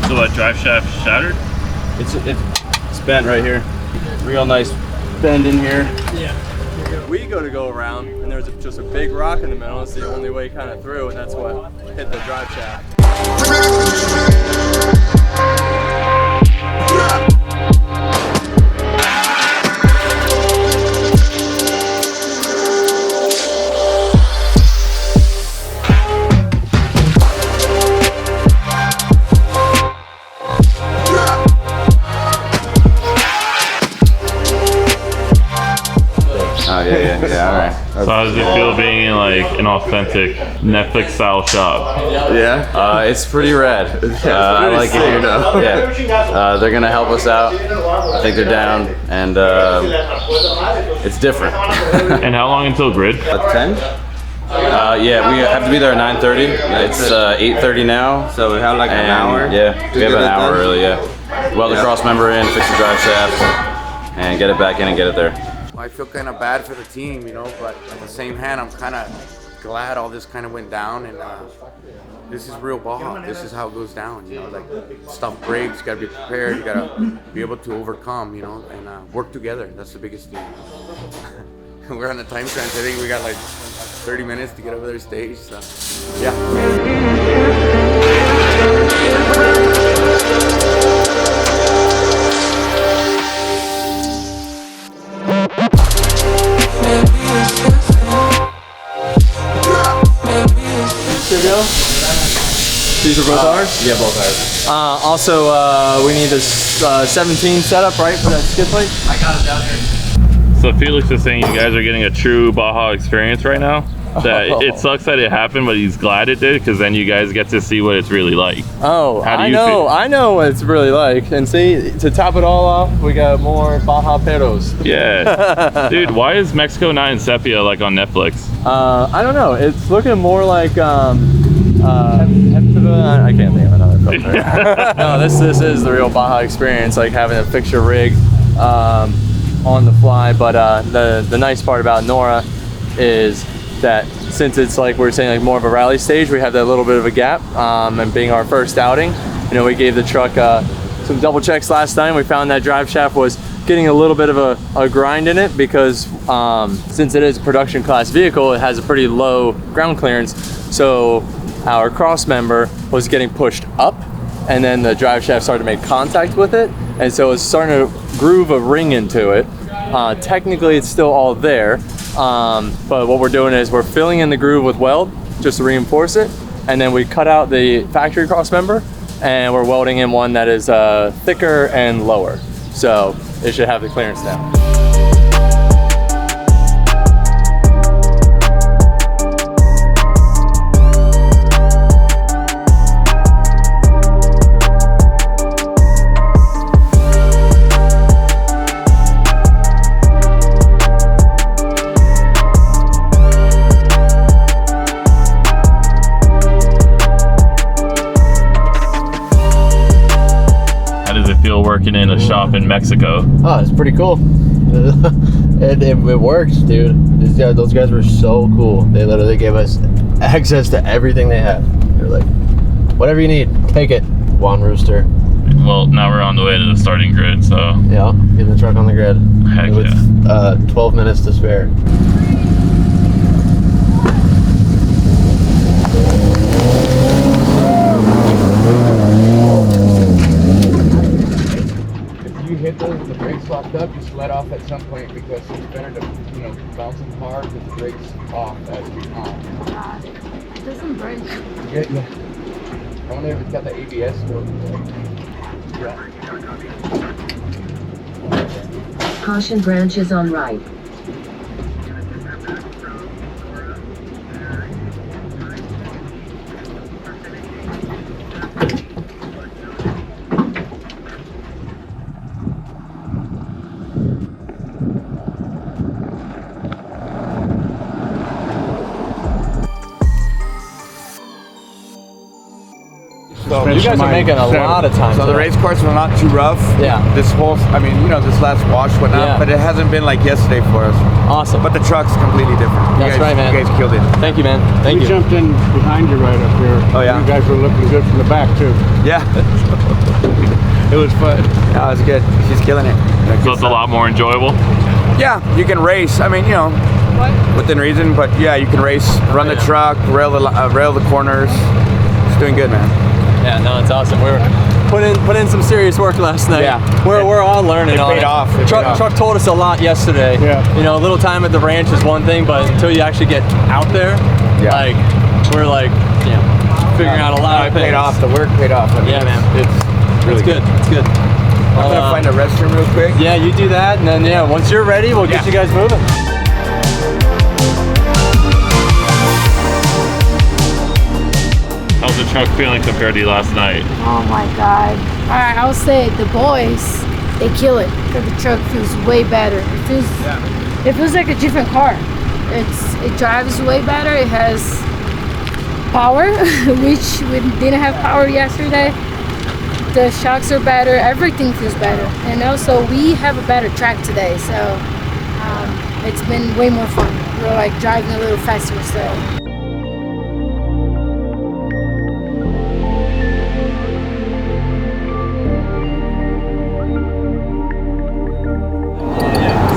So what, drive shaft shattered? It's bent right here. Real nice bend in here. Yeah. We go around, and there's just a big rock in the middle. It's the only way kind of through, and that's what hit the drive shaft. Oh yeah, all right. So how does it feel being in like an authentic Netflix style shop? Yeah, it's pretty rad. I like it here. Yeah, they're gonna help us out. I think they're down, and it's different. And how long until grid? At 10? Yeah, we have to be there at 9:30. It's 8:30 now, So we have like an hour. Yeah, we have an hour early. Yeah, weld the cross member in, fix the drive shaft, and get it back in and get it there. I feel kind of bad for the team, you know, but at the same hand, I'm kind of glad all this kind of went down, and this is real Baja. This is how it goes down, you know, like stuff breaks, you gotta be prepared, you gotta be able to overcome, you know, and work together. That's the biggest thing. We're on a time crunch. I think we got like 30 minutes to get over their stage, so yeah. These are both ours? Yeah, both ours. Also, we need this 17 setup, right, for that skid plate? I got it down here. So Felix is saying you guys are getting a true Baja experience right now. That it sucks that it happened, but he's glad it did, because then you guys get to see what it's really like. Oh, How do you feel? I know what it's really like. And see, to top it all off, we got more Baja Peros. Yeah. Dude, why is Mexico not in sepia like on Netflix? I don't know. It's looking more like I can't think of another filter. No, this is the real Baja experience, like having a fixture rig on the fly. But the nice part about NORRA is that since it's like we're saying, like more of a rally stage, we have that little bit of a gap. And being our first outing, you know, we gave the truck some double checks last time. We found that drive shaft was getting a little bit of a grind in it because since it is a production class vehicle, it has a pretty low ground clearance. So our cross member was getting pushed up, and then the drive shaft started to make contact with it, and so it's starting to groove a ring into it. Technically it's still all there, but what we're doing is we're filling in the groove with weld just to reinforce it, and then we cut out the factory cross member and we're welding in one that is thicker and lower, so it should have the clearance now. Working in a shop in Mexico. Oh, it's pretty cool. it works, dude. Those guys were so cool. They literally gave us access to everything they had. They're like, whatever you need, take it, Juan Rooster. Well, now we're on the way to the starting grid, so yeah, get the truck on the grid. Heck with yeah. 12 minutes to spare. The brakes locked up, just let off at some point because it's better to, you know, bounce them hard with the brakes off as we on. God, it doesn't break. Yeah. I wonder if it's got the ABS still. Yeah. Caution, branches on right. So you guys are making a lot of time. So the race course was not too rough. Yeah. This whole, I mean, you know, this last wash went up, Yeah. but it hasn't been like yesterday for us. Awesome. But the truck's completely different. That's right, man. You guys killed it. Thank you, man. Thank We you. jumped in behind you right up here. Oh, yeah? You guys were looking good from the back too. Yeah. It was fun. No, it's good. She's killing it. So it's a lot more enjoyable. Yeah, you can race. I mean, you know, within reason, but yeah, you can race, run the truck, rail the corners. It's doing good, man. Yeah, no, it's awesome. We were put in some serious work last night. Yeah. We're all learning It on paid it. off. It paid off. Truck told us a lot yesterday. Yeah. You know, a little time at the ranch is one thing, but until you actually get out there, Yeah. like we're like, you know, figuring out a lot It of things. paid off. The work paid off. I mean, Yeah, man. It's really It's good. It's good. I'm gonna find a restroom real quick. Yeah, you do that, and then yeah, once you're ready, we'll get you guys moving. How's the truck feeling compared to last night? Oh my God. Alright, I'll say the boys, they kill it. Because the truck feels way better. It feels like a different car. It drives way better. It has power, which we didn't have power yesterday. The shocks are better. Everything feels better. And also we have a better track today, so it's been way more fun. We're like driving a little faster, so.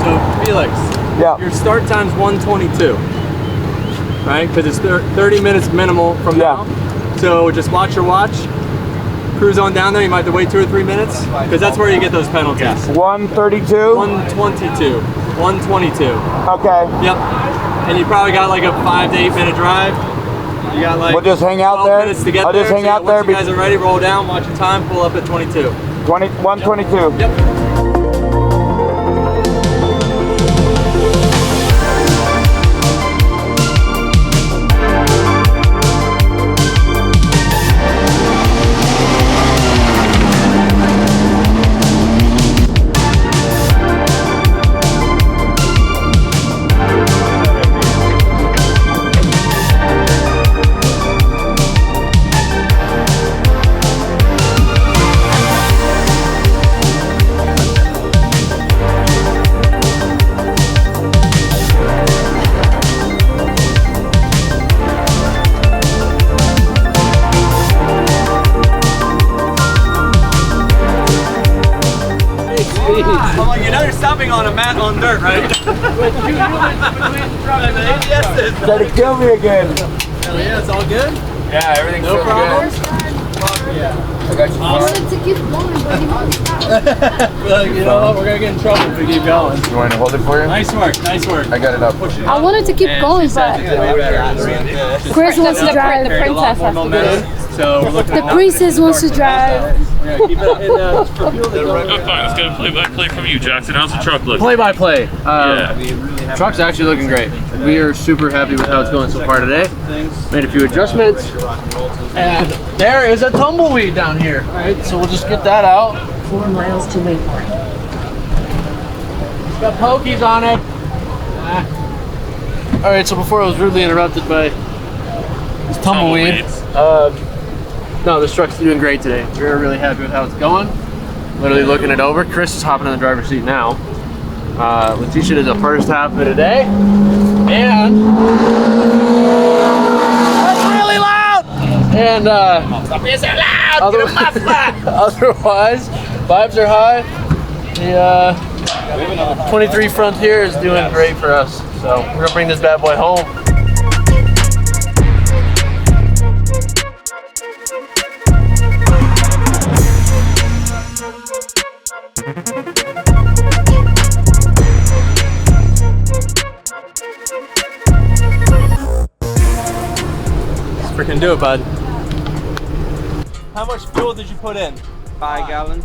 So Felix, your start time's 1:22, right? Because it's 30 minutes minimal from now. So just watch your watch. Cruise on down there. You might have to wait 2 or 3 minutes because that's where you get those penalties. 132. 122. 122. Okay. Yep. And you probably got like a 5 to 8 minute drive. You got like We'll just hang out 12 there. minutes to get I'll there. just hang So out there. Once you guys are ready, roll down, watch your time, pull up at 22. 122. Yep. Come on, you know you're stopping on a mat on dirt, right? Try to kill me again. Hell yeah, it's all good. Yeah, everything's No problem. I got you. I wanted to keep going, but he won't stop. You know what? We're gonna get in trouble if we keep going. You want to hold it for you? Nice work. Nice work. I got it up. I wanted to keep going, but Chris wants to drive. The princess has to do it. So we're looking The princess wants to drive. Yeah, keep it in Oh, fine. Let's get a play-by-play from you, Jackson. How's the truck look? Play-by-play. Yeah. Truck's actually looking great. We are super happy with how it's going so far today. Made a few adjustments. And there is a tumbleweed down here. All right, so we'll just get that out. 4 miles to Wayport. It's got pokies on it. All right, so before I was rudely interrupted by this tumbleweed. No, this truck's doing great today. We're really happy with how it's going. Literally looking it over. Chris is hopping in the driver's seat now. Letitia did the first half of it today. And that's really loud! And stop being so loud! Otherwise, vibes are high. The 23 Frontier is doing great for us. So we're gonna bring this bad boy home. freaking do it, bud. How much fuel did you put in? 5 gallons.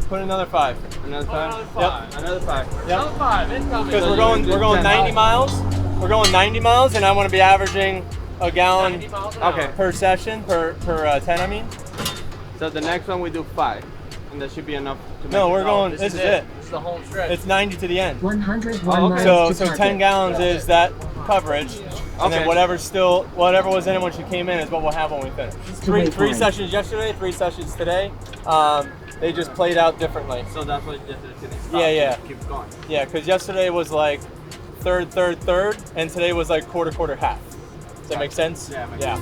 Put another 5. Another 5. Yep. Another 5. Yep. Another 5. Because we're going 90 miles. We're going 90 miles, and I want to be averaging a gallon per session per 10. I mean. So the next one we do 5, and that should be enough to make No, we're it. going. This is it. This is the home stretch. It's 90 to the end. 101 Oh, okay. miles So to so target. 10 gallons is that coverage, And then whatever was in it when she came in is what we'll have when we finish. Three sessions yesterday, 3 sessions today. They just played out differently. So that's what yesterday. Yeah. Keep going. Yeah, because yesterday was like third, and today was like quarter, half. Does that make sense? Yeah.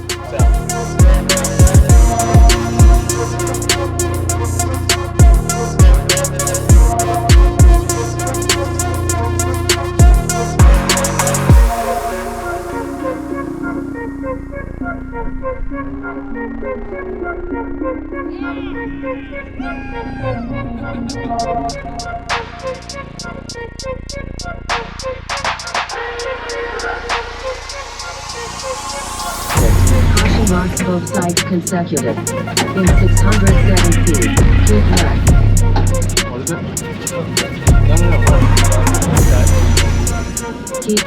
Caution marks both sides consecutive. In 607 feet. Keep left. What is it? No. Keep.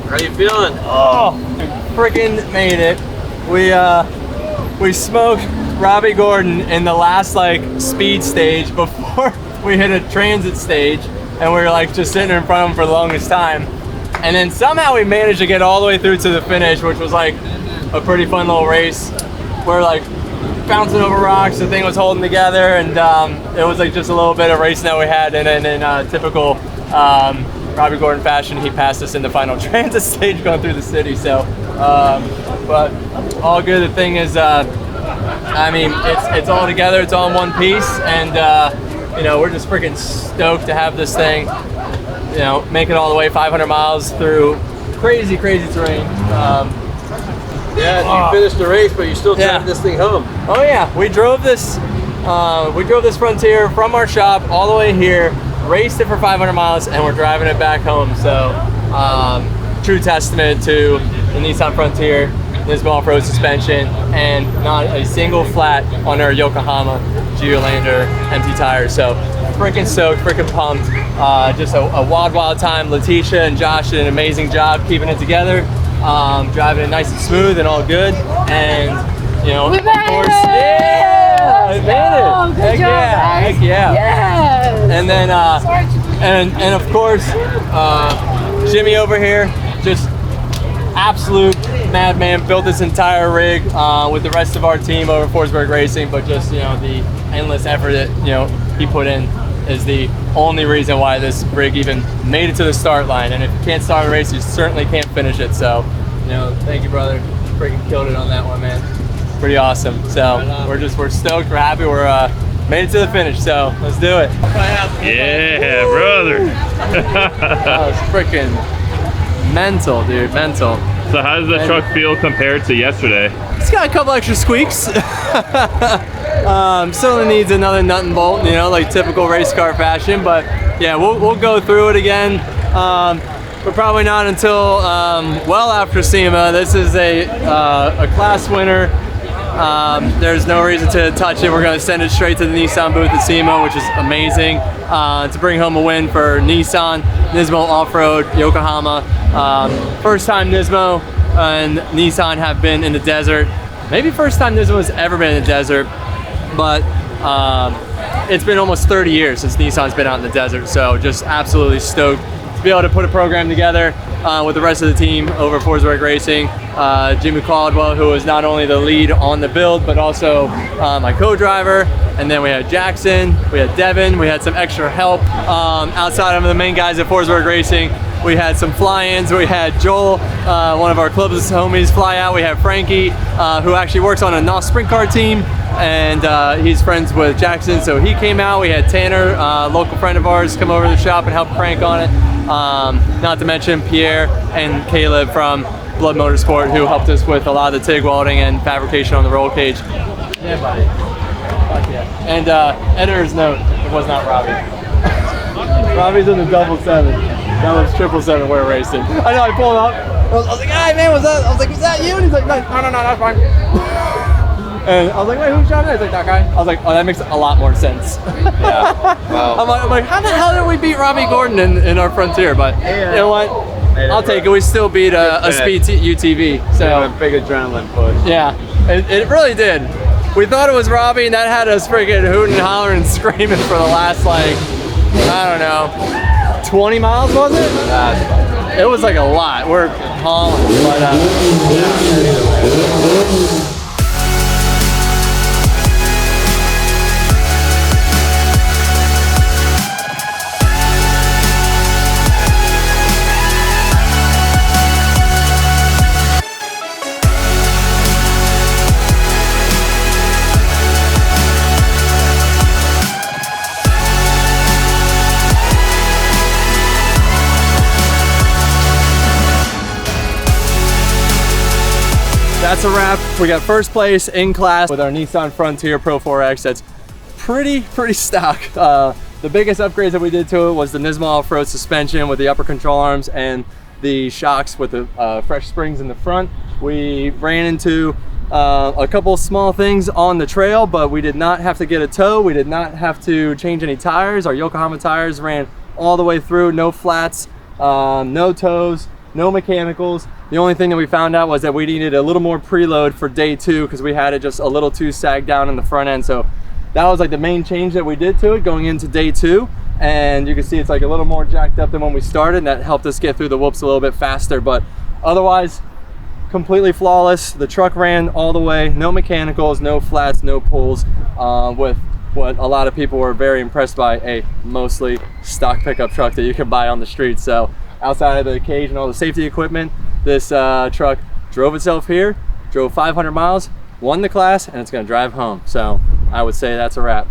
How you feeling? Oh, freaking made it. We smoked Robbie Gordon in the last like speed stage before we hit a transit stage, and we were like just sitting in front of him for the longest time. And then somehow we managed to get all the way through to the finish, which was like a pretty fun little race. We're like bouncing over rocks, the thing was holding together, and it was like just a little bit of racing that we had. And then in typical Robbie Gordon fashion, he passed us in the final transit stage going through the city. So, but all good. The thing is, I mean, it's all together. It's all in one piece, and you know, we're just freaking stoked to have this thing. You know, make it all the way 500 miles through crazy terrain. Yeah, you finished the race, but you still drove this thing home. Oh yeah, we drove this Frontier from our shop all the way here, raced it for 500 miles, and we're driving it back home. So, true testament to the Nissan Frontier, NISMO off-road suspension, and not a single flat on our Yokohama Geolander empty tires. So, freaking stoked, freaking pumped. Just a wild time. Letitia and Josh did an amazing job keeping it together. Driving it nice and smooth and all good, and you know, we of course, yeah, we made it. Good job, guys. Heck yeah. Yes. And then, and of course, Jimmie over here, just absolute madman. Built this entire rig with the rest of our team over Forsberg Racing, but just, you know, the endless effort that, you know, he put in is the only reason why this rig even made it to the start line. And if you can't start a race, you certainly can't finish it. So, you know, thank you, brother. Freaking killed it on that one, man. Pretty awesome. So we're stoked. We're happy. We're made it to the finish. So let's do it. Yeah, brother. That was freaking mental, dude. Mental. So how does the truck feel compared to yesterday? It's got a couple extra squeaks. Still needs another nut and bolt, you know, like typical race car fashion. But yeah, we'll go through it again. But probably not until well after SEMA. This is a class winner. There's no reason to touch it. We're going to send it straight to the Nissan booth at SEMA, which is amazing. To bring home a win for Nissan, NISMO Off-Road, Yokohama. First time NISMO and Nissan have been in the desert. Maybe first time NISMO has ever been in the desert, but it's been almost 30 years since Nissan's been out in the desert. So just absolutely stoked to be able to put a program together with the rest of the team over Forsberg Racing. Jimmie Cadwell, who was not only the lead on the build, but also my co-driver. And then we had Jackson, we had Devin, we had some extra help outside of the main guys at Forsberg Racing. We had some fly-ins. We had Joel, one of our club's homies, fly out. We had Frankie, who actually works on a NOS sprint car team. and he's friends with Jackson, so he came out. We had Tanner, local friend of ours, come over to the shop and help crank on it. Not to mention Pierre and Caleb from Blood Motorsport, who helped us with a lot of the TIG welding and fabrication on the roll cage. Yeah, buddy. Fuck yeah. And editor's note, it was not Robbie. Robbie's in the 777. That was 777 we're racing. I know, I pulled up. I was like, hey man, was that you? And he's like, no, that's fine. And I was like, wait, who's driving? He's like, that guy. I was like, oh, that makes a lot more sense. Yeah. Wow. I'm like, how the hell did we beat Robbie Gordon in our Frontier? But you know what? I'll take it. We still beat a Speed UTV. So a big adrenaline push. Yeah, it really did. We thought it was Robbie, and that had us freaking hooting and hollering and screaming for the last, like, I don't know, 20 miles, was it? It was like a lot. We're hauling, but that's a wrap. We got first place in class with our Nissan Frontier Pro 4X. That's pretty stock. The biggest upgrades that we did to it was the NISMO off-road suspension with the upper control arms and the shocks with the fresh springs in the front. We ran into a couple small things on the trail, but we did not have to get a tow. We did not have to change any tires. Our Yokohama tires ran all the way through, no flats, no tows, no mechanicals. The only thing that we found out was that we needed a little more preload for day 2 because we had it just a little too sagged down in the front end. So that was like the main change that we did to it going into day 2. And you can see it's like a little more jacked up than when we started, and that helped us get through the whoops a little bit faster. But otherwise, completely flawless. The truck ran all the way, no mechanicals, no flats, no pulls, with what a lot of people were very impressed by, a mostly stock pickup truck that you can buy on the street. So outside of the cage and all the safety equipment, this truck drove itself here, drove 500 miles, won the class, and it's gonna drive home. So I would say that's a wrap.